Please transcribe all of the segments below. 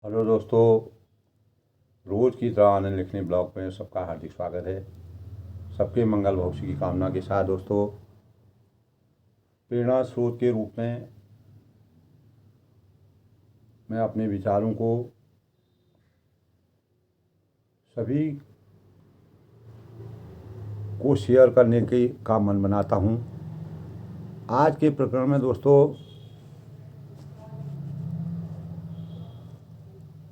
Hello दोस्तों, रोज़ की तरह आनंद लिखने ब्लॉग में सबका हार्दिक स्वागत है। सबके मंगल भविष्य की कामना के साथ दोस्तों, प्रेरणा स्रोत के रूप में मैं अपने विचारों को सभी को शेयर करने की का मन बनाता हूँ। आज के प्रकरण में दोस्तों,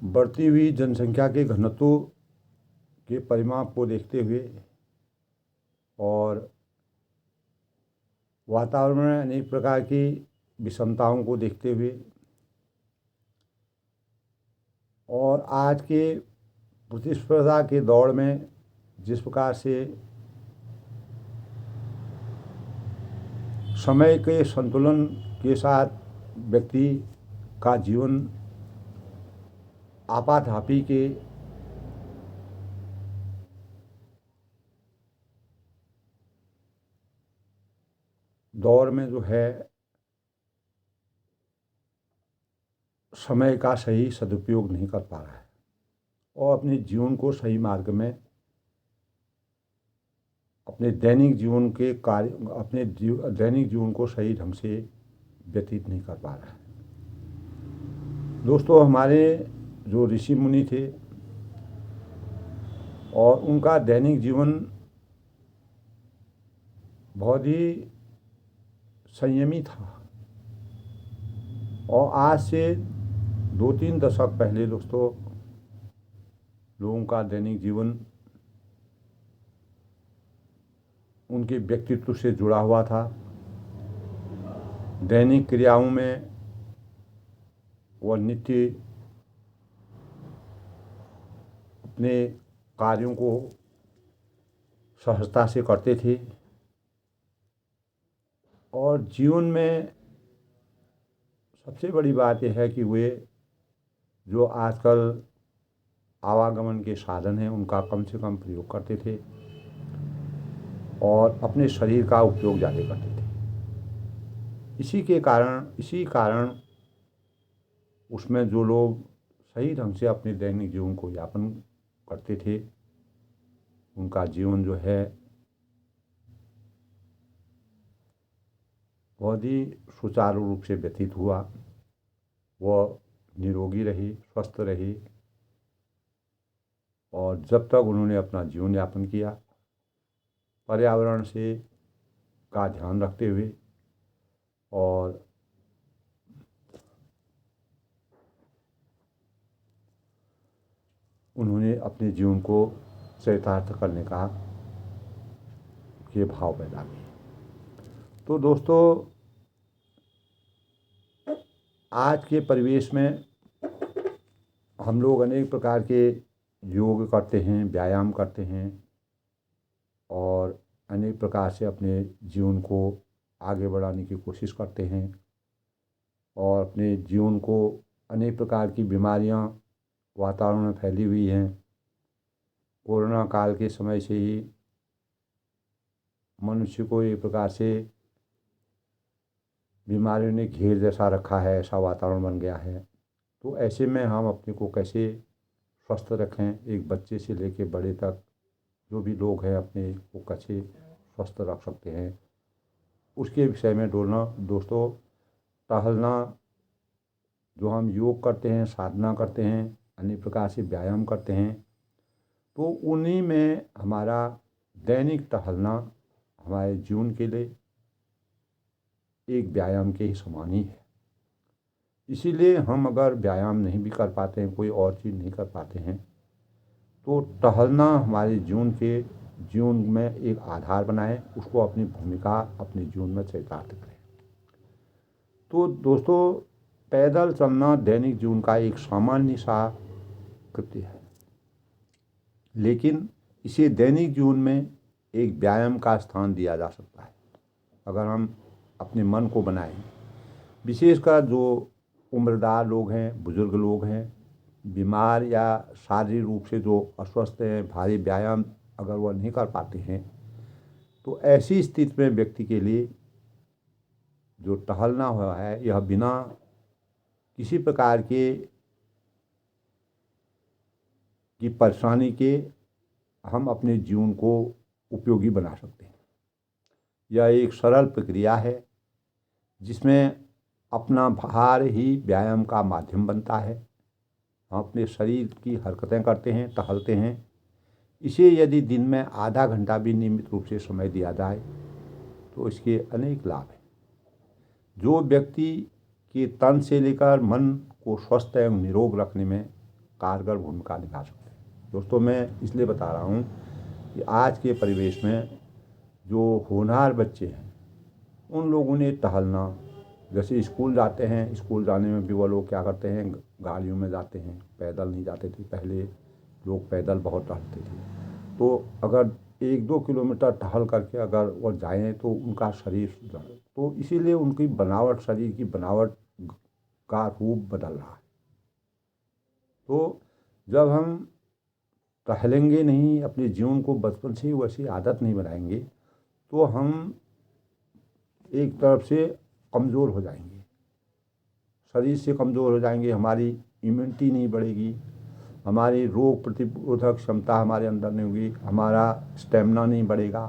बढ़ती हुई जनसंख्या के घनत्व के परिमाप को देखते हुए और वातावरण में अनेक प्रकार की विषमताओं को देखते हुए और आज के प्रतिस्पर्धा के दौर में जिस प्रकार से समय के संतुलन के साथ व्यक्ति का जीवन आपाधापी के दौर में जो है समय का सही सदुपयोग नहीं कर पा रहा है और अपने जीवन को सही मार्ग में अपने दैनिक जीवन के कार्य दैनिक जीवन को सही ढंग से व्यतीत नहीं कर पा रहा है। दोस्तों, हमारे जो ऋषि मुनि थे और उनका दैनिक जीवन बहुत ही संयमी था और आज से 2-3 दशक पहले दोस्तों, लोगों का दैनिक जीवन उनके व्यक्तित्व से जुड़ा हुआ था। दैनिक क्रियाओं में वह नित्य अपने कार्यों को सहजता से करते थे और जीवन में सबसे बड़ी बात यह है कि वे जो आजकल आवागमन के साधन हैं उनका कम से कम प्रयोग करते थे और अपने शरीर का उपयोग ज़्यादा करते थे। इसी कारण उसमें जो लोग सही ढंग से अपने दैनिक जीवन को यापन करते थे उनका जीवन जो है बहुत ही सुचारू रूप से व्यतीत हुआ। वह निरोगी रही, स्वस्थ रही और जब तक उन्होंने अपना जीवन यापन किया पर्यावरण से का ध्यान रखते हुए और उन्होंने अपने जीवन को चरितार्थ करने का ये भाव पैदा किए। तो दोस्तों, आज के परिवेश में हम लोग अनेक प्रकार के योग करते हैं, व्यायाम करते हैं और अनेक प्रकार से अपने जीवन को आगे बढ़ाने की कोशिश करते हैं और अपने जीवन को अनेक प्रकार की बीमारियां वातावरण में फैली हुई हैं। कोरोना काल के समय से ही मनुष्य को एक प्रकार से बीमारियों ने घेर जैसा रखा है, ऐसा वातावरण बन गया है। तो ऐसे में हम अपने को कैसे स्वस्थ रखें, एक बच्चे से लेकर बड़े तक जो भी लोग हैं अपने को कैसे स्वस्थ रख सकते हैं, उसके विषय में दोस्तों टहलना, जो हम योग करते हैं, साधना करते हैं, अनेक प्रकार से व्यायाम करते हैं, तो उन्हीं में हमारा दैनिक टहलना हमारे जीवन के लिए एक व्यायाम के ही समान ही है। इसीलिए हम अगर व्यायाम नहीं भी कर पाते हैं, कोई और चीज़ नहीं कर पाते हैं, तो टहलना हमारे जीवन में एक आधार बनाए, उसको अपनी भूमिका अपने जीवन में चरितार्थ करें। तो दोस्तों, पैदल चलना दैनिक जीवन का एक सामान्य सा कृत्य है, लेकिन इसे दैनिक जीवन में एक व्यायाम का स्थान दिया जा सकता है अगर हम अपने मन को बनाएं। विशेषकर जो उम्रदार लोग हैं, बुजुर्ग लोग हैं, बीमार या शारीरिक रूप से जो अस्वस्थ हैं, भारी व्यायाम अगर वह नहीं कर पाते हैं, तो ऐसी स्थिति में व्यक्ति के लिए जो टहलना हुआ है यह बिना किसी प्रकार के की परेशानी के हम अपने जीवन को उपयोगी बना सकते हैं। यह एक सरल प्रक्रिया है जिसमें अपना भार ही व्यायाम का माध्यम बनता है। हम अपने शरीर की हरकतें करते हैं, टहलते हैं। इसे यदि दिन में आधा घंटा भी नियमित रूप से समय दिया जाए तो इसके अनेक लाभ हैं, जो व्यक्ति के तन से लेकर मन को स्वस्थ एवं निरोग रखने में कारगर भूमिका निभा सकते हैं। दोस्तों, मैं इसलिए बता रहा हूँ कि आज के परिवेश में जो होनहार बच्चे हैं उन लोगों ने टहलना, जैसे स्कूल जाते हैं, स्कूल जाने में भी वो लोग क्या करते हैं, गाड़ियों में जाते हैं, पैदल नहीं जाते थे। पहले लोग पैदल बहुत टहलते थे। तो अगर 1-2 किलोमीटर टहल करके अगर वो जाएं तो उनका शरीर सुधरे, तो इसीलिए उनकी बनावट, शरीर की बनावट का रूप बदल रहा है। तो जब हम टहलेंगे नहीं, अपने जीवन को बचपन से ही वैसी आदत नहीं बनाएंगे तो हम एक तरफ से कमज़ोर हो जाएंगे, शरीर से कमज़ोर हो जाएंगे, हमारी इम्यूनिटी नहीं बढ़ेगी, हमारी रोग प्रतिरोधक क्षमता हमारे अंदर नहीं होगी, हमारा स्टेमिना नहीं बढ़ेगा।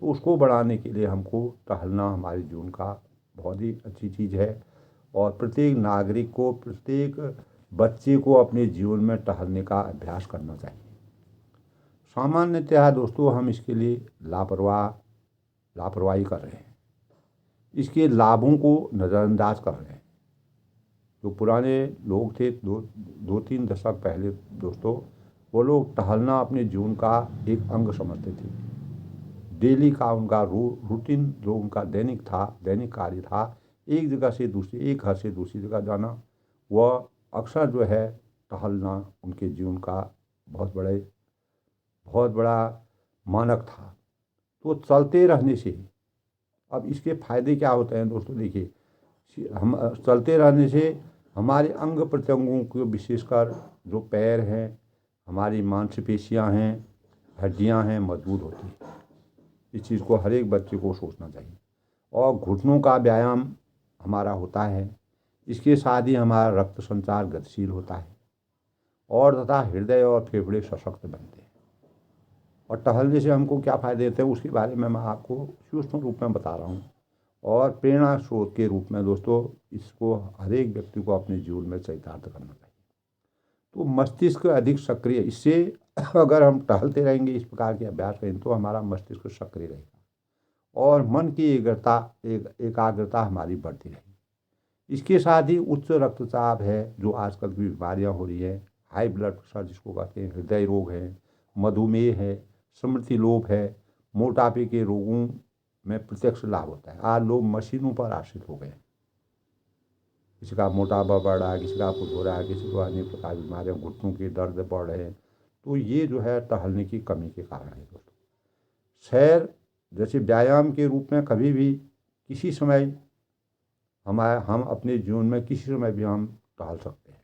तो उसको बढ़ाने के लिए हमको टहलना हमारे जीवन का बहुत ही अच्छी चीज़ है और प्रत्येक नागरिक को, प्रत्येक बच्चे को अपने जीवन में टहलने का अभ्यास करना चाहिए। सामान्यतः दोस्तों हम इसके लिए लापरवाही कर रहे हैं, इसके लाभों को नज़रअंदाज कर रहे हैं। जो पुराने लोग थे 2-3 दशक पहले दोस्तों, वो लोग टहलना अपने जीवन का एक अंग समझते थे। डेली का उनका रूटीन, जो उनका दैनिक कार्य था, एक जगह से दूसरी, एक घर से दूसरी जगह जाना, वह अक्सर जो है टहलना उनके जीवन का बहुत बड़ा मानक था। तो चलते रहने से अब इसके फायदे क्या होते हैं दोस्तों, देखिए, हम चलते रहने से हमारे अंग प्रत्यंगों को, विशेषकर जो पैर हैं, हमारी मांसपेशियां हैं, हड्डियां हैं, मजबूत होती हैं। इस चीज़ को हर एक बच्चे को सोचना चाहिए। और घुटनों का व्यायाम हमारा होता है, इसके साथ ही हमारा रक्त संचार गतिशील होता है और तथा हृदय और फेफड़े सशक्त बनते हैं। और टहलने से हमको क्या फ़ायदे होते हैं उसके बारे में मैं आपको सूक्ष्म रूप में बता रहा हूँ। और प्रेरणा स्रोत के रूप में दोस्तों इसको हर एक व्यक्ति को अपने जीवन में चरितार्थ करना चाहिए। तो मस्तिष्क अधिक सक्रिय, इससे अगर हम टहलते रहेंगे, इस प्रकार के अभ्यास करेंगे तो हमारा मस्तिष्क सक्रिय रहेगा और मन की एकाग्रता हमारी बढ़ती रहेगी। इसके साथ ही उच्च रक्तचाप है, जो आजकल की बीमारियाँ हो रही है, हाई ब्लड प्रेशर जिसको कहते हैं, हृदय रोग है, मधुमेह है, स्मृति लोप है, मोटापे के रोगों में प्रत्यक्ष लाभ होता है। आज लोग मशीनों पर आश्रित हो गए, किसी का मोटापा बढ़ रहा है, किसी का कुछ हो रहा है, किसी को अन्य प्रकार की बीमारियाँ, घुटनों के दर्द बढ़ रहे हैं। तो ये जो है टहलने की कमी के कारण है दोस्तों। सैर जैसे व्यायाम के रूप में कभी भी किसी समय हम अपने जीवन में किसी समय भी हम टहल सकते हैं।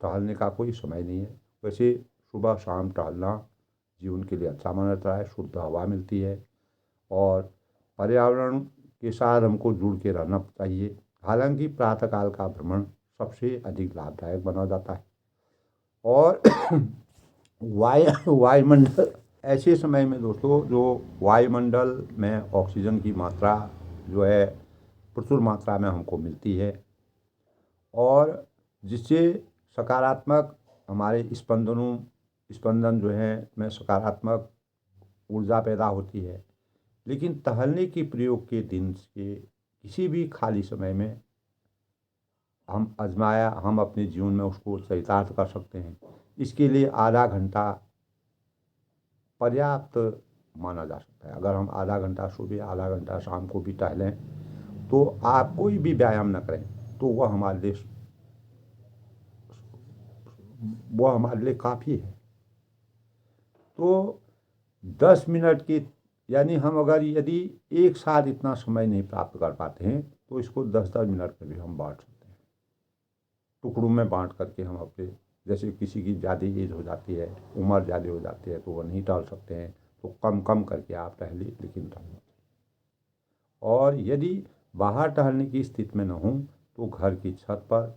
टहलने का कोई समय नहीं है। वैसे सुबह शाम टहलना जीवन के लिए अच्छा माना जाता है, शुद्ध हवा मिलती है और पर्यावरण के साथ हमको जुड़ के रहना चाहिए। हालांकि प्रातःकाल का भ्रमण सबसे अधिक लाभदायक माना जाता है और वायुमंडल, ऐसे समय में दोस्तों जो वायुमंडल में ऑक्सीजन की मात्रा जो है प्रचुर मात्रा में हमको मिलती है और जिससे सकारात्मक हमारे स्पंदन जो है में सकारात्मक ऊर्जा पैदा होती है। लेकिन टहलने की प्रयोग के दिन के किसी भी खाली समय में हम अपने जीवन में उसको चरितार्थ कर सकते हैं। इसके लिए आधा घंटा पर्याप्त माना जा सकता है। अगर हम आधा घंटा सुबह, आधा घंटा शाम को भी टहलें तो आप कोई भी व्यायाम न करें तो वह हमारे लिए काफ़ी है। तो 10 मिनट की, यानी हम अगर यदि एक साथ इतना समय नहीं प्राप्त कर पाते हैं तो इसको 10-10 मिनट में भी हम बांट सकते हैं। टुकड़ों में बांट करके हम अपने, जैसे किसी की ज़्यादा एज हो जाती है, उम्र ज़्यादा हो जाती है तो वह नहीं टहल सकते हैं, तो कम करके आप टहलिए, लेकिन टहलिए। और यदि बाहर टहलने की स्थिति में न हो तो घर की छत पर,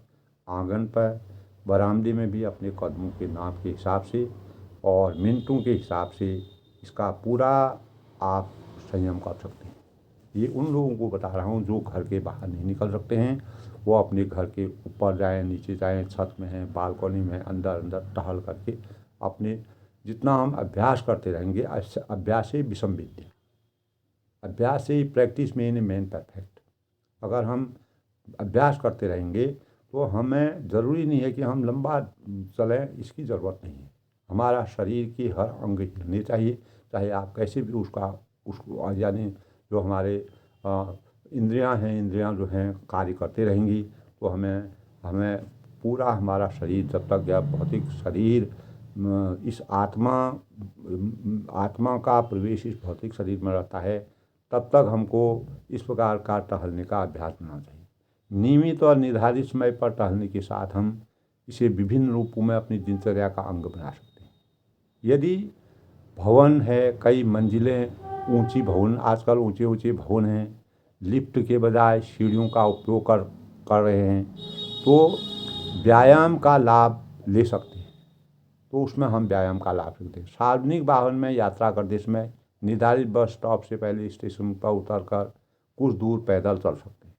आंगन पर, बरामदे में भी अपने कदमों के नाप के हिसाब से और मिनटों के हिसाब से इसका पूरा आप संयम कर सकते हैं। ये उन लोगों को बता रहा हूँ जो घर के बाहर नहीं निकल सकते हैं। वो अपने घर के ऊपर जाएँ, नीचे जाएँ, छत में हैं, बालकनी में, अंदर अंदर टहल करके अपने जितना हम अभ्यास करते रहेंगे, अभ्यास से विषम विद्या, अभ्यास से ही प्रैक्टिस मेन परफेक्ट। अगर हम अभ्यास करते रहेंगे तो हमें ज़रूरी नहीं है कि हम लंबा चलें, इसकी ज़रूरत नहीं है। हमारा शरीर की हर अंग हिलने चाहिए, चाहे आप कैसे भी उसको यानी जो हमारे इंद्रियां हैं, इंद्रियां जो हैं कार्य करते रहेंगी तो हमें हमें पूरा हमारा शरीर जब तक यह भौतिक शरीर इस आत्मा का प्रवेश इस भौतिक शरीर में रहता है, तब तक हमको इस प्रकार का टहलने का अभ्यास करना चाहिए। नियमित और निर्धारित समय पर टहलने के साथ हम इसे विभिन्न रूपों में अपनी दिनचर्या का अंग बना सकते हैं। यदि भवन है, कई मंजिलें ऊंची भवन, आजकल ऊंचे ऊंचे भवन हैं, लिफ्ट के बजाय सीढ़ियों का उपयोग कर रहे हैं, तो व्यायाम का लाभ ले सकते हैं। तो उसमें हम व्यायाम का लाभ सकते हैं। सार्वजनिक वाहन में यात्रा करते समय निर्धारित बस स्टॉप से पहले स्टेशन पर उतरकर कुछ दूर पैदल चल सकते हैं।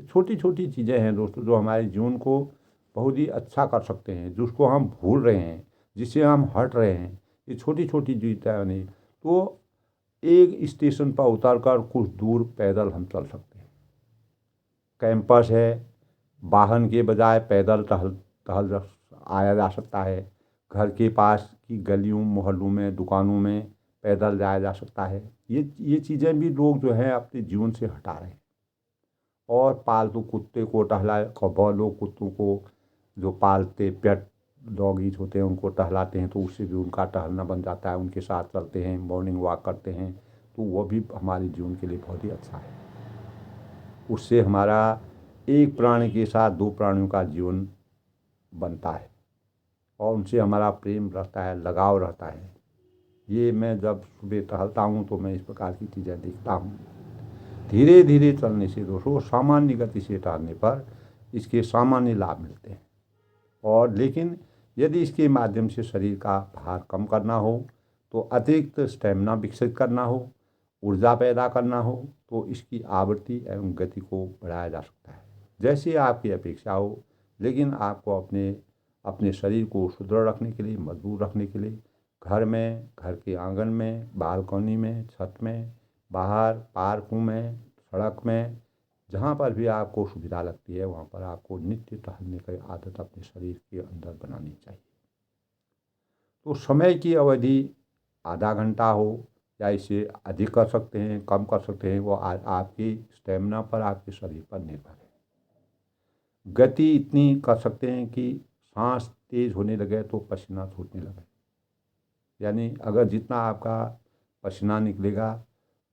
छोटी छोटी चीज़ें हैं दोस्तों जो हमारे जीवन को बहुत ही अच्छा कर सकते हैं, जिसको हम भूल रहे हैं, जिससे हम हट रहे हैं। ये छोटी छोटी चीज़ें नहीं तो एक स्टेशन पर उतरकर कुछ दूर पैदल हम चल सकते हैं। कैंपस है, वाहन के बजाय पैदल टहल टहल आया जा सकता है। घर के पास की गलियों मोहल्लों में, दुकानों में पैदल जाया जा सकता है। ये चीज़ें भी लोग जो हैं अपने जीवन से हटा रहे हैं। और पालतू कुत्ते को बहुत लोग कुत्तों को जो पालते पेट डॉगीज होते हैं उनको टहलाते हैं, तो उससे भी उनका टहलना बन जाता है। उनके साथ चलते हैं, मॉर्निंग वॉक करते हैं, तो वो भी हमारे जीवन के लिए बहुत ही अच्छा है। उससे हमारा एक प्राणी के साथ दो प्राणियों का जीवन बनता है और उनसे हमारा प्रेम रहता है, लगाव रहता है। ये मैं जब सुबह टहलता हूँ तो मैं इस प्रकार की चीज़ें देखता हूँ। धीरे धीरे चलने से दोस्तों, सामान्य गति से टहलने पर इसके सामान्य लाभ मिलते हैं। और लेकिन यदि इसके माध्यम से शरीर का भार कम करना हो, तो अतिरिक्त स्टेमिना विकसित करना हो, ऊर्जा पैदा करना हो, तो इसकी आवृत्ति एवं गति को बढ़ाया जा सकता है जैसे आपकी अपेक्षा हो। लेकिन आपको अपने अपने शरीर को सुदृढ़ रखने के लिए, मजबूत रखने के लिए घर में, घर के आंगन में, बालकनी में, छत में, बाहर पार्कों में, सड़क में, जहाँ पर भी आपको सुविधा लगती है वहाँ पर आपको नित्य टहलने की आदत अपने शरीर के अंदर बनानी चाहिए। तो समय की अवधि आधा घंटा हो या इससे अधिक कर सकते हैं, कम कर सकते हैं, वो आपकी स्टेमिना पर, आपके शरीर पर निर्भर है। गति इतनी कर सकते हैं कि सांस तेज होने लगे तो पसीना छूटने लगे। यानी अगर जितना आपका पसीना निकलेगा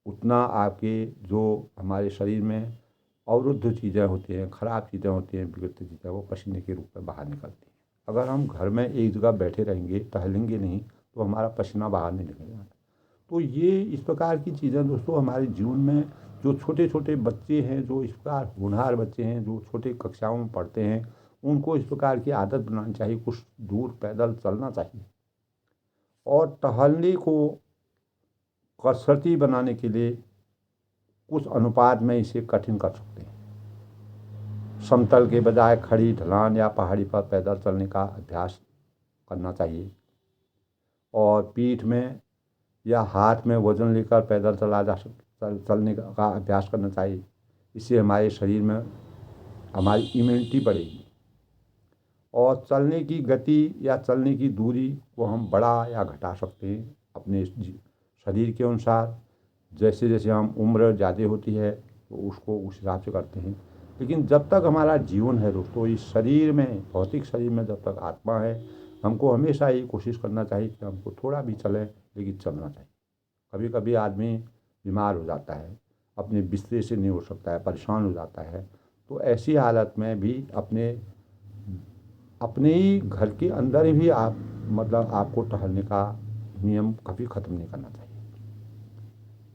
उतना आपके जो हमारे शरीर में अवरुद्ध चीज़ें होती हैं, ख़राब चीज़ें होती हैं, बिगड़ती चीज़ें, वो पसीने के रूप में बाहर निकलती हैं। अगर हम घर में एक जगह बैठे रहेंगे, टहलेंगे नहीं, तो हमारा पसीना बाहर नहीं निकलेगा। तो ये इस प्रकार की चीज़ें दोस्तों हमारे जीवन में, जो छोटे छोटे बच्चे हैं, जो इस प्रकार होनहार बच्चे हैं, जो छोटे कक्षाओं में पढ़ते हैं, उनको इस प्रकार की आदत बनानी चाहिए। कुछ दूर पैदल चलना चाहिए और टहलने को कसरती बनाने के लिए कुछ अनुपात में इसे कठिन कर सकते हैं। समतल के बजाय खड़ी ढलान या पहाड़ी पर पैदल चलने का अभ्यास करना चाहिए और पीठ में या हाथ में वजन लेकर पैदल चलने का अभ्यास करना चाहिए। इससे हमारे शरीर में हमारी इम्यूनिटी बढ़ेगी और चलने की गति या चलने की दूरी को हम बढ़ा या घटा सकते हैं अपने शरीर के अनुसार। जैसे जैसे हम उम्र ज़्यादा होती है तो उसको उस हिसाब से करते हैं। लेकिन जब तक हमारा जीवन है दोस्तों, इस शरीर में, भौतिक शरीर में जब तक आत्मा है, हमको हमेशा ये कोशिश करना चाहिए कि हमको थोड़ा भी चलें, लेकिन चलना चाहिए। कभी कभी आदमी बीमार हो जाता है, अपने बिस्तर से नहीं उठ सकता है, परेशान हो जाता है, तो ऐसी हालत में भी अपने ही घर के अंदर ही भी आपको टहलने का नियम कभी ख़त्म नहीं करना चाहिए।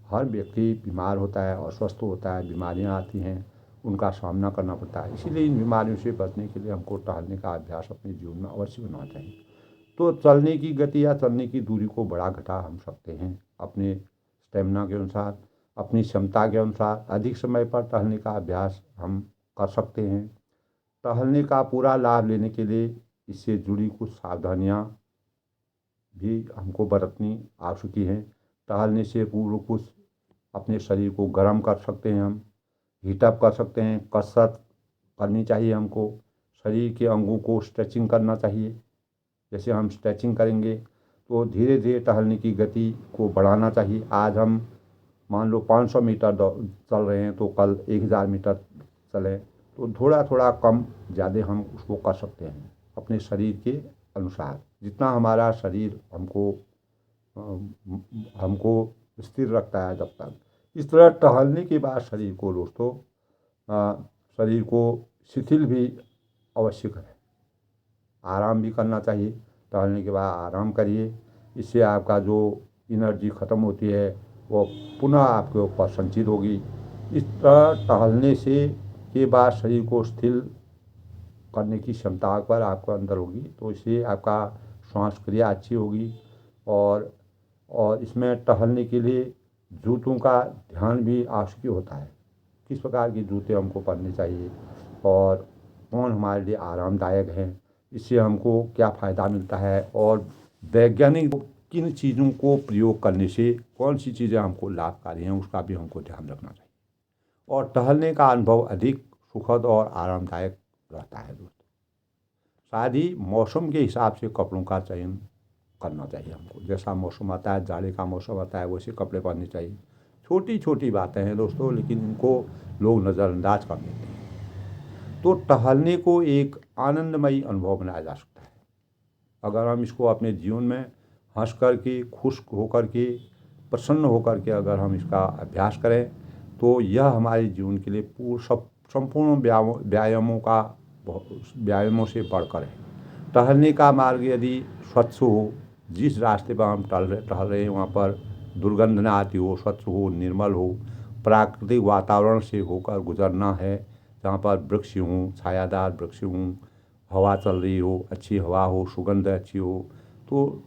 हर व्यक्ति बीमार होता है, अस्वस्थ होता है, बीमारियां आती हैं, उनका सामना करना पड़ता है। इसीलिए इन बीमारियों से बचने के लिए हमको टहलने का अभ्यास अपने जीवन में अवश्य बनाना चाहिए। तो चलने की गति या चलने की दूरी को बढ़ा घटा हम सकते हैं अपने स्टेमिना के अनुसार, अपनी क्षमता के अनुसार। अधिक समय पर टहलने का अभ्यास हम कर सकते हैं। टहलने का पूरा लाभ लेने के लिए इससे जुड़ी कुछ सावधानियाँ भी हमको बरतनी आवश्यक है। टहलने से पूर्व कुछ अपने शरीर को गर्म कर सकते हैं, हम हीटअप कर सकते हैं, कसरत करनी चाहिए हमको। शरीर के अंगों को स्ट्रेचिंग करना चाहिए। जैसे हम स्ट्रेचिंग करेंगे तो धीरे धीरे टहलने की गति को बढ़ाना चाहिए। आज हम मान लो 500 मीटर चल रहे हैं तो कल 1000 मीटर चलें, तो थोड़ा थोड़ा कम ज़्यादा हम उसको कर सकते हैं अपने शरीर के अनुसार। जितना हमारा शरीर हमको स्थिर रखता है जब तक। इस तरह टहलने के बाद शरीर को दोस्तों शरीर को शिथिल भी आवश्यक है, आराम भी करना चाहिए। टहलने के बाद आराम करिए, इससे आपका जो एनर्जी ख़त्म होती है वो पुनः आपके ऊपर संचित होगी। इस तरह टहलने से के बाद शरीर को स्थिर करने की क्षमता पर आपके अंदर होगी, तो इससे आपका श्वास क्रिया अच्छी होगी। और इसमें टहलने के लिए जूतों का ध्यान भी आवश्यक होता है। किस प्रकार के जूते हमको पहनने चाहिए और कौन हमारे लिए आरामदायक है, इससे हमको क्या फ़ायदा मिलता है, और वैज्ञानिक किन चीज़ों को प्रयोग करने से कौन सी चीज़ें हमको लाभकारी हैं, उसका भी हमको ध्यान रखना चाहिए। और टहलने का अनुभव अधिक सुखद और आरामदायक रहता है दोस्तों। साथ ही मौसम के हिसाब से कपड़ों का चयन करना चाहिए हमको। जैसा मौसम आता है, जाड़े का मौसम आता है, वैसे कपड़े पहनने चाहिए। छोटी छोटी बातें हैं दोस्तों, लेकिन इनको लोग नज़रअंदाज कर देते हैं। तो टहलने को एक आनंदमयी अनुभव बनाया जा सकता है अगर हम इसको अपने जीवन में हंस कर के, खुश होकर के, प्रसन्न होकर के अगर हम इसका अभ्यास करें, तो यह हमारे जीवन के लिए संपूर्ण व्यायामों से बढ़कर है। टहलने का मार्ग यदि स्वच्छ हो, जिस रास्ते पर हम टहल रहे हैं वहाँ पर दुर्गंध न आती हो, स्वच्छ हो, निर्मल हो, प्राकृतिक वातावरण से होकर गुजरना है, जहाँ पर वृक्ष हों, छायादार वृक्ष हों, हवा चल रही हो, अच्छी हवा हो, सुगंध अच्छी हो, तो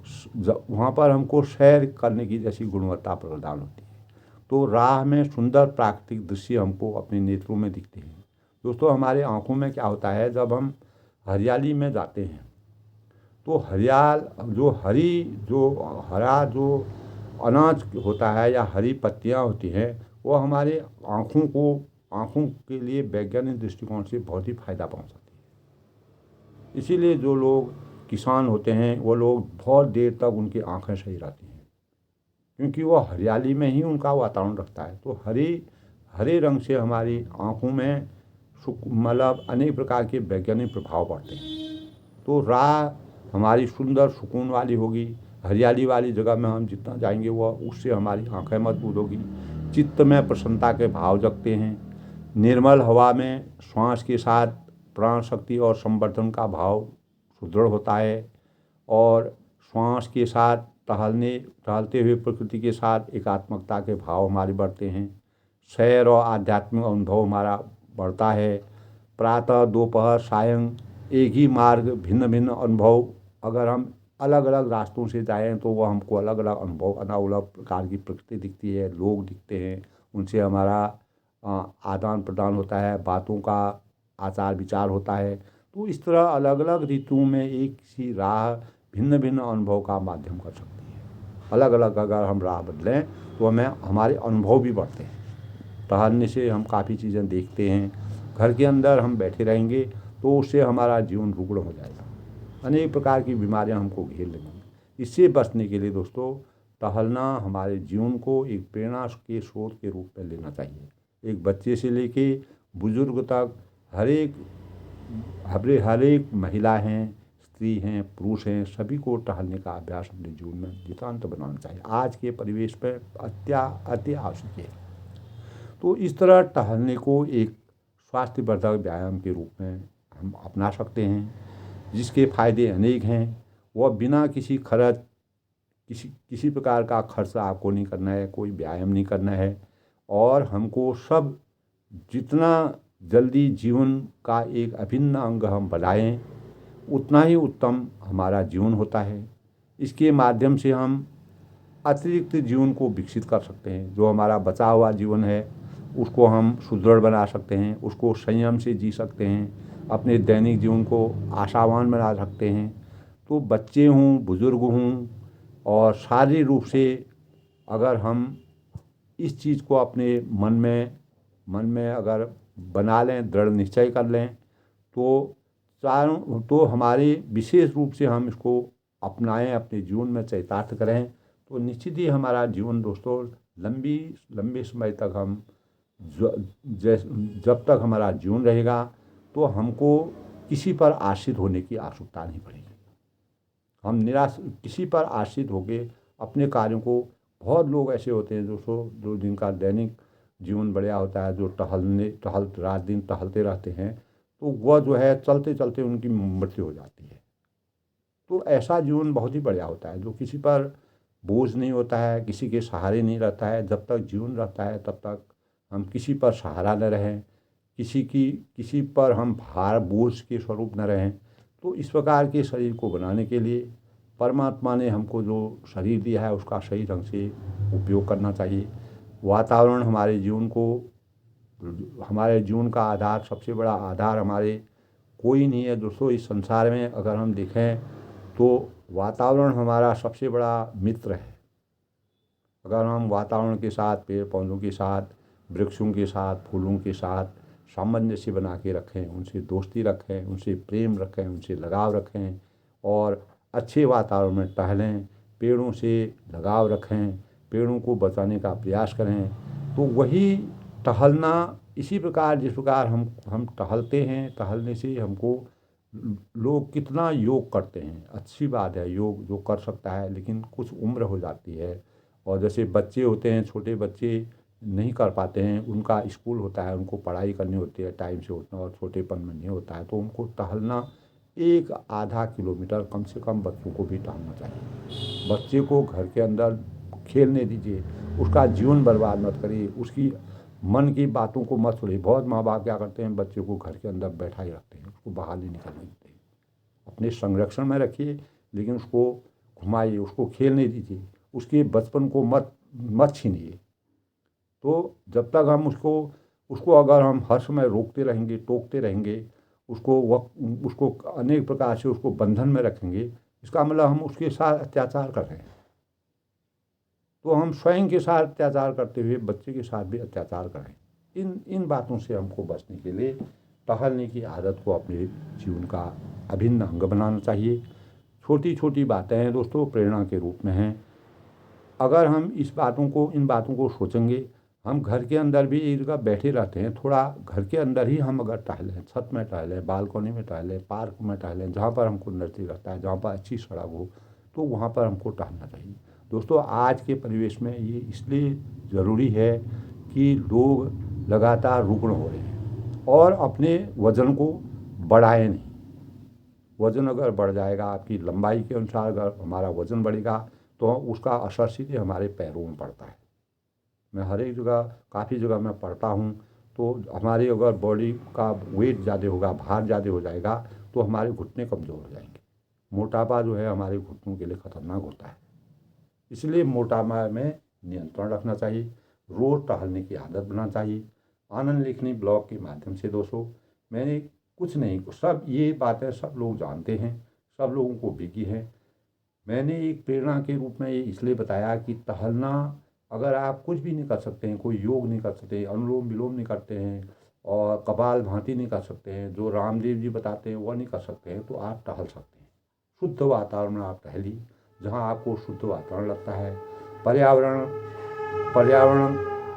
वहाँ पर हमको सैर करने की जैसी गुणवत्ता प्रदान होती है। तो राह में सुंदर प्राकृतिक दृश्य हमको अपने नेत्रों में दिखते हैं। दोस्तों, हमारे आँखों में क्या होता है, जब हम हरियाली में जाते हैं तो हरा जो अनाज होता है या हरी पत्तियाँ होती हैं, वो हमारे आँखों के लिए वैज्ञानिक दृष्टिकोण से बहुत ही फायदा पहुँचाती है। इसीलिए जो लोग किसान होते हैं वो लोग बहुत देर तक उनकी आँखें सही रहती हैं, क्योंकि वो हरियाली में ही उनका वातावरण रखता है। तो हरे रंग से हमारी आँखों में मतलब अनेक प्रकार के वैज्ञानिक प्रभाव पड़ते हैं। तो राह हमारी सुंदर सुकून वाली होगी। हरियाली वाली जगह में हम जितना जाएंगे वो उससे हमारी आंखें मजबूत होगी, चित्त में प्रसन्नता के भाव जगते हैं। निर्मल हवा में श्वास के साथ प्राण शक्ति और संवर्धन का भाव सुदृढ़ होता है, और श्वास के साथ टहलते हुए प्रकृति के साथ एकात्मकता के भाव हमारे बढ़ते हैं। सैर और आध्यात्मिक अनुभव हमारा बढ़ता है। प्रातः, दोपहर, सायं एक ही मार्ग, भिन्न भिन्न अनुभव। अगर हम अलग अलग रास्तों से जाएं तो वह हमको अलग अलग अनुभव, अलग अलग प्रकार की प्रकृति दिखती है, लोग दिखते हैं, उनसे हमारा आदान प्रदान होता है, बातों का आचार विचार होता है। तो इस तरह अलग अलग ऋतुओं में एक सी राह भिन्न भिन्न अनुभव का माध्यम कर सकती है। अलग अलग अगर हम राह बदलें तो हमारे अनुभव भी बढ़ते हैं। टहलने से हम काफ़ी चीज़ें देखते हैं। घर के अंदर हम बैठे रहेंगे तो उससे हमारा जीवन रुग्ण हो जाएगा, अनेक प्रकार की बीमारियां हमको घेर लेंगी। इससे बचने के लिए दोस्तों, टहलना हमारे जीवन को एक प्रेरणा के स्रोत के रूप में लेना चाहिए। एक बच्चे से लेके बुजुर्ग तक हर एक महिला हैं, स्त्री हैं, पुरुष हैं, सभी को टहलने का अभ्यास अपने जीवन में नितांत बनाना चाहिए। आज के परिवेश पर अति आवश्यक है। तो इस तरह टहलने को एक स्वास्थ्यवर्धक व्यायाम के रूप में हम अपना सकते हैं, जिसके फायदे अनेक हैं। वह बिना किसी प्रकार का खर्च आपको नहीं करना है, कोई व्यायाम नहीं करना है, और हमको सब जितना जल्दी जीवन का एक अभिन्न अंग हम बनाएं, उतना ही उत्तम हमारा जीवन होता है। इसके माध्यम से हम अतिरिक्त जीवन को विकसित कर सकते हैं। जो हमारा बचा हुआ जीवन है उसको हम सुदृढ़ बना सकते हैं, उसको संयम से जी सकते हैं, अपने दैनिक जीवन को आशावान बना सकते हैं। तो बच्चे हों, बुज़ुर्ग हों, और शारीरिक रूप से अगर हम इस चीज़ को अपने मन में अगर बना लें, दृढ़ निश्चय कर लें, तो तो हमारे विशेष रूप से हम इसको अपनाएं, अपने जीवन में चरितार्थ करें, तो निश्चित ही हमारा जीवन दोस्तों लंबे समय तक हम जब तक हमारा जीवन रहेगा तो हमको किसी पर आश्रित होने की आवश्यकता नहीं पड़ेगी। हम निराश किसी पर आश्रित होके अपने कार्यों को, बहुत लोग ऐसे होते हैं दोस्तों जो जिनका दैनिक जीवन बढ़िया होता है, जो रात दिन टहलते रहते हैं, तो वह जो है चलते चलते उनकी मृत्यु हो जाती है। तो ऐसा जीवन बहुत ही बढ़िया होता है जो किसी पर बोझ नहीं होता है, किसी के सहारे नहीं रहता है। जब तक जीवन रहता है तब तक हम किसी पर सहारा न रहें, किसी पर हम भार बोझ के स्वरूप न रहें। तो इस प्रकार के शरीर को बनाने के लिए परमात्मा ने हमको जो शरीर दिया है उसका सही ढंग से उपयोग करना चाहिए। वातावरण हमारे जीवन का आधार, सबसे बड़ा आधार हमारे कोई नहीं है दोस्तों इस संसार में। अगर हम देखें तो वातावरण हमारा सबसे बड़ा मित्र है। अगर हम वातावरण के साथ, पेड़ पौधों के साथ, वृक्षों के साथ, फूलों के साथ सामंजस्य बना के रखें, उनसे दोस्ती रखें, उनसे प्रेम रखें, उनसे लगाव रखें, और अच्छे वातावरण में टहलें, पेड़ों से लगाव रखें, पेड़ों को बचाने का प्रयास करें, तो वही टहलना इसी प्रकार जिस प्रकार हम टहलते हैं, टहलने से हमको लोग कितना योग करते हैं, अच्छी बात है योग जो कर सकता है, लेकिन कुछ उम्र हो जाती है। और जैसे बच्चे होते हैं, छोटे बच्चे नहीं कर पाते हैं, उनका स्कूल होता है, उनको पढ़ाई करनी होती है टाइम से उठना, और छोटेपन में नहीं होता है, तो उनको टहलना 1 आधा किलोमीटर कम से कम बच्चों को भी टहलना चाहिए। बच्चे को घर के अंदर खेलने दीजिए, उसका जीवन बर्बाद मत करिए, उसकी मन की बातों को मत छोड़िए। बहुत माँ बाप क्या करते हैं, बच्चे को घर के अंदर बैठा ही रखते हैं, उसको बाहर नहीं निकलने देते। अपने संरक्षण में रखिए, लेकिन उसको घुमाइए, उसको खेलने दीजिए, उसके बचपन को मत छीनिए। तो जब तक हम उसको अगर हम हर समय रोकते रहेंगे, टोकते रहेंगे, उसको अनेक प्रकार से उसको बंधन में रखेंगे, इसका मतलब हम उसके साथ अत्याचार कर रहे हैं। तो हम स्वयं के साथ अत्याचार करते हुए बच्चे के साथ भी अत्याचार करें। इन बातों से हमको बचने के लिए टहलने की आदत को अपने जीवन का अभिन्न अंग बनाना चाहिए। छोटी छोटी बातें हैं दोस्तों, प्रेरणा के रूप में हैं। अगर हम इन बातों को सोचेंगे, हम घर के अंदर भी एक जगह बैठे रहते हैं, थोड़ा घर के अंदर ही हम अगर टहलें, छत में टहलें, बालकनी में टहलें, पार्क में टहलें, जहाँ पर हमको नज़दीक रहता है, जहाँ पर अच्छी सड़क हो, तो वहाँ पर हमको टहलना चाहिए। दोस्तों आज के परिवेश में ये इसलिए ज़रूरी है कि लोग लगातार रुग्ण हो रहे हैं और अपने वज़न को बढ़ाए नहीं। वज़न अगर बढ़ जाएगा, आपकी लंबाई के अनुसार अगर हमारा वज़न बढ़ेगा, तो उसका असर सीधे हमारे पैरों में पड़ता है। मैं हर एक जगह, काफ़ी जगह मैं पढ़ता हूँ, तो हमारी अगर बॉडी का वेट ज़्यादा होगा, भार ज़्यादा हो जाएगा, तो हमारे घुटने कमज़ोर हो जाएंगे। मोटापा जो है हमारे घुटनों के लिए ख़तरनाक होता है। इसलिए मोटापा में नियंत्रण रखना चाहिए, रोज़ टहलने की आदत बनाना चाहिए। आनंद लेखनी ब्लॉग के माध्यम से दोस्तों मैंने कुछ नहीं, सब ये बातें सब लोग जानते हैं, सब लोगों को बिकी है। मैंने एक प्रेरणा के रूप में ये इसलिए बताया कि टहलना, अगर आप कुछ भी नहीं कर सकते हैं, कोई योग नहीं कर सकते, अनुलोम विलोम नहीं करते हैं, और कपालभाति नहीं कर सकते हैं, जो रामदेव जी बताते हैं वह नहीं कर सकते हैं, तो आप टहल सकते हैं। शुद्ध वातावरण में आप टहलिए, जहाँ आपको शुद्ध वातावरण लगता है। पर्यावरण पर्यावरण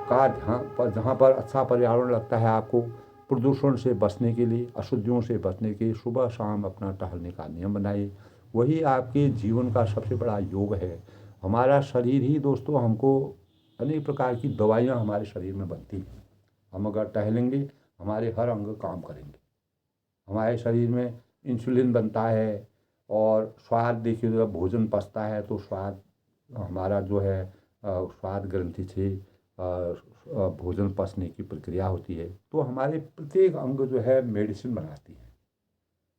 का ध्यान पर, जहाँ पर अच्छा पर्यावरण लगता है आपको, प्रदूषण से बचने के लिए, अशुद्धियों से बचने के लिए सुबह शाम अपना टहलने का नियम बनाइए। वही आपके जीवन का सबसे बड़ा योग है। हमारा शरीर ही दोस्तों, हमको अनेक प्रकार की दवाइयाँ हमारे शरीर में बनती हैं। हम अगर टहलेंगे, हमारे हर अंग काम करेंगे। हमारे शरीर में इंसुलिन बनता है, और स्वाद देखिए, जब भोजन पचता है तो स्वाद हमारा जो है स्वाद ग्रंथि से भोजन पचने की प्रक्रिया होती है। तो हमारे प्रत्येक अंग जो है मेडिसिन बनाती है।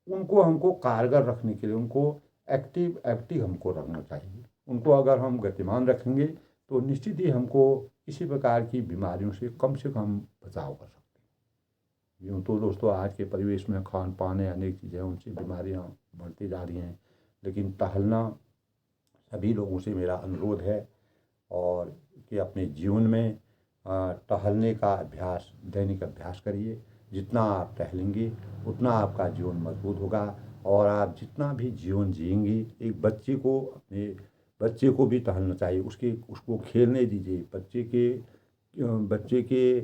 उनको हमको कारगर रखने के लिए उनको एक्टिव एक्टिव हमको रखना चाहिए। उनको अगर हम गतिमान रखेंगे तो निश्चित ही हमको किसी प्रकार की बीमारियों से कम बचाव कर सकते हैं। यूँ तो दोस्तों आज के परिवेश में खान पान है, अनेक चीज़ें उनसे बीमारियाँ बढ़ती जा रही हैं, लेकिन टहलना सभी लोगों से मेरा अनुरोध है और कि अपने जीवन में टहलने का अभ्यास, दैनिक अभ्यास करिए। जितना आप टहलेंगे उतना आपका जीवन मजबूत होगा और आप जितना भी जीवन जिएंगे, एक बच्चे को भी टहलना चाहिए, उसको खेलने दीजिए। बच्चे के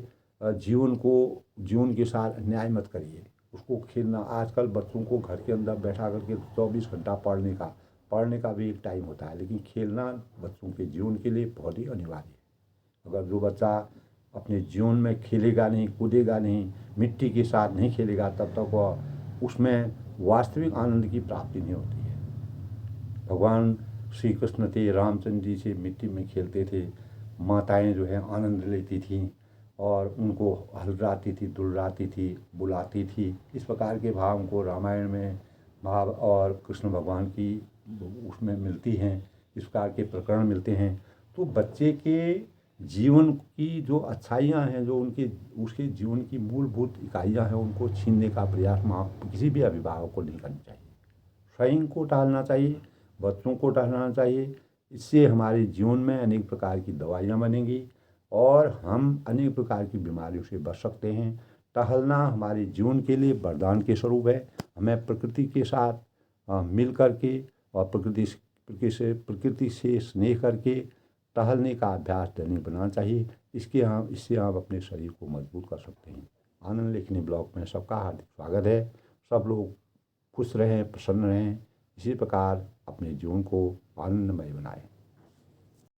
जीवन के साथ अन्याय मत करिए, उसको खेलना। आजकल बच्चों को घर के अंदर बैठा करके 24 घंटा पढ़ने का भी एक टाइम होता है, लेकिन खेलना बच्चों के जीवन के लिए बहुत ही अनिवार्य है। अगर जो बच्चा अपने जीवन में खेलेगा नहीं, कूदेगा नहीं, मिट्टी के साथ नहीं खेलेगा, तब तक वह उसमें वास्तविक आनंद की प्राप्ति नहीं होती है। भगवान श्री कृष्ण थे, रामचंद्र जी से मिट्टी में खेलते थे, माताएं जो है आनंद लेती थीं और उनको हलराती थी, दुलराती थी, बुलाती थी। इस प्रकार के भाव उनको रामायण में भाव और कृष्ण भगवान की उसमें मिलती हैं, इस प्रकार के प्रकरण मिलते हैं। तो बच्चे के जीवन की जो अच्छाइयाँ हैं, जो उसके जीवन की मूलभूत इकाइयाँ हैं, उनको छीनने का प्रयास माँ किसी भी अभिभावक को नहीं करना चाहिए। स्वयं को टहलना चाहिए, बच्चों को टहलाना चाहिए। इससे हमारे जीवन में अनेक प्रकार की दवाइयाँ बनेंगी और हम अनेक प्रकार की बीमारियों से बच सकते हैं। टहलना हमारे जीवन के लिए वरदान के स्वरूप है। हमें प्रकृति के साथ मिल करके और प्रकृति से स्नेह करके टहलने का अभ्यास दैनिक बनाना चाहिए। इससे हम अपने शरीर को मजबूत कर सकते हैं। आनंद लेखनी ब्लॉग में सबका हार्दिक स्वागत है। सब लोग खुश रहें, प्रसन्न रहें, इसी प्रकार अपने जीवन को आनंदमय बनाएं।